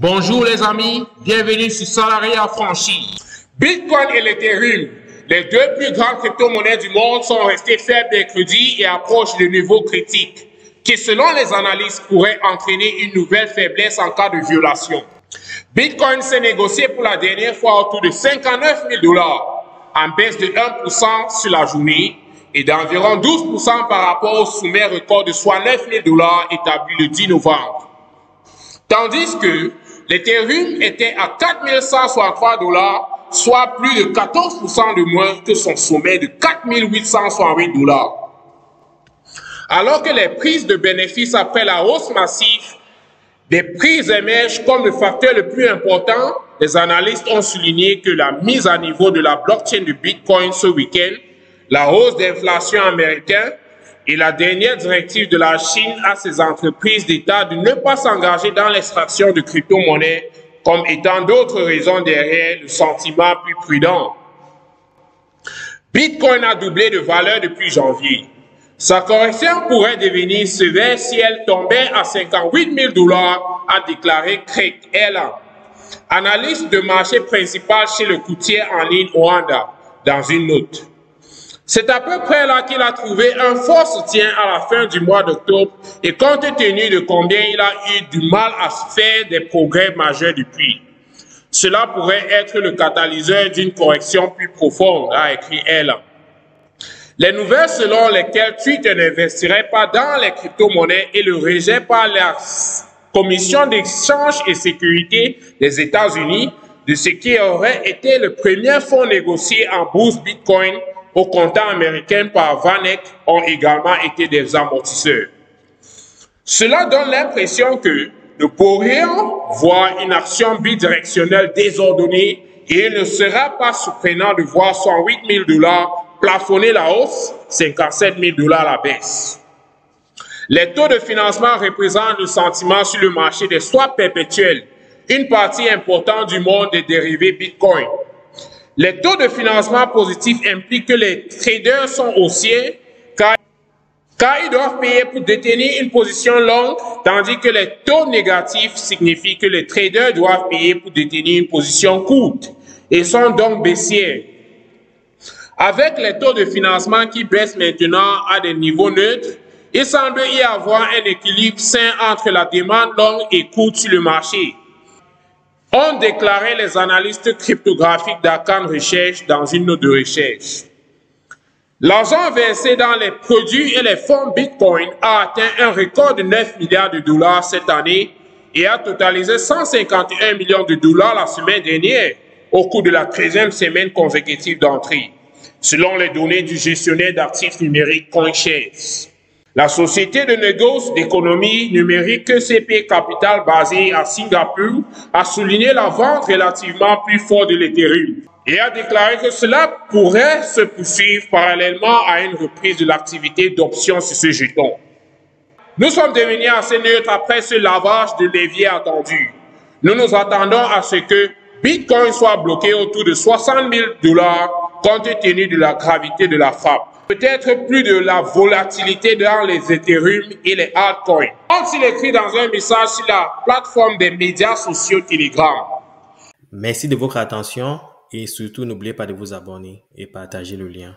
Bonjour les amis, bienvenue sur Salarié Affranchi. Bitcoin et l'Ethereum, les deux plus grandes crypto-monnaies du monde, sont restés faibles mercredi et approchent de niveaux critiques, qui selon les analystes pourraient entraîner une nouvelle faiblesse en cas de violation. Bitcoin s'est négocié pour la dernière fois autour de 59 000 $, en baisse de 1% sur la journée et d'environ 12% par rapport au sommet record de soit 9 000 $ établi le 10 novembre. Tandis que l'Ethereum était à 4 163 $, soit plus de 14% de moins que son sommet de 4 868 $. Alors que les prises de bénéfices après la hausse massive des prix émergent comme le facteur le plus important, les analystes ont souligné que la mise à niveau de la blockchain de Bitcoin ce week-end, la hausse d'inflation américaine et la dernière directive de la Chine à ses entreprises d'État de ne pas s'engager dans l'extraction de crypto-monnaies comme étant d'autres raisons derrière le sentiment plus prudent. Bitcoin a doublé de valeur depuis janvier. Sa correction pourrait devenir sévère si elle tombait à 58 000 $, a déclaré Craig Elland, analyste de marché principal chez le courtier en ligne Oanda, dans une note. C'est à peu près là qu'il a trouvé un fort soutien à la fin du mois d'octobre et compte tenu de combien il a eu du mal à faire des progrès majeurs depuis. Cela pourrait être le catalyseur d'une correction plus profonde, a écrit Elland. Les nouvelles selon lesquelles Twitter n'investirait pas dans les crypto-monnaies et le rejet par la Commission d'échange et sécurité des États-Unis de ce qui aurait été le premier fonds négocié en bourse Bitcoin au comptant américain par VanEck ont également été des amortisseurs. Cela donne l'impression que nous pourrions voir une action bidirectionnelle désordonnée et il ne sera pas surprenant de voir 108 000 $ plafonner la hausse, 57 000 $ la baisse. Les taux de financement représentent le sentiment sur le marché des swaps perpétuels, une partie importante du monde des dérivés Bitcoin. Les taux de financement positifs impliquent que les traders sont haussiers car ils doivent payer pour détenir une position longue, tandis que les taux négatifs signifient que les traders doivent payer pour détenir une position courte et sont donc baissiers. Avec les taux de financement qui baissent maintenant à des niveaux neutres, il semble y avoir un équilibre sain entre la demande longue et courte sur le marché, ont déclaré les analystes cryptographiques d'Arcan Research dans une note de recherche. L'argent versé dans les produits et les fonds Bitcoin a atteint un record de 9 milliards de $ cette année et a totalisé 151 millions de $ la semaine dernière au cours de la 13e semaine consécutive d'entrée, selon les données du gestionnaire d'actifs numériques CoinShares. La société de négoce d'économie numérique CP Capital basée à Singapour a souligné la vente relativement plus forte de l'Ethereum et a déclaré que cela pourrait se poursuivre parallèlement à une reprise de l'activité d'options sur ce jeton. Nous sommes devenus assez neutres après ce lavage de levier attendu. Nous nous attendons à ce que Bitcoin soit bloqué autour de 60 000 $ compte tenu de la gravité de la frappe. Peut-être plus de la volatilité dans les Ethereum et les altcoins. Comme il écrit dans un message sur la plateforme des médias sociaux Telegram. Merci de votre attention et surtout n'oubliez pas de vous abonner et partager le lien.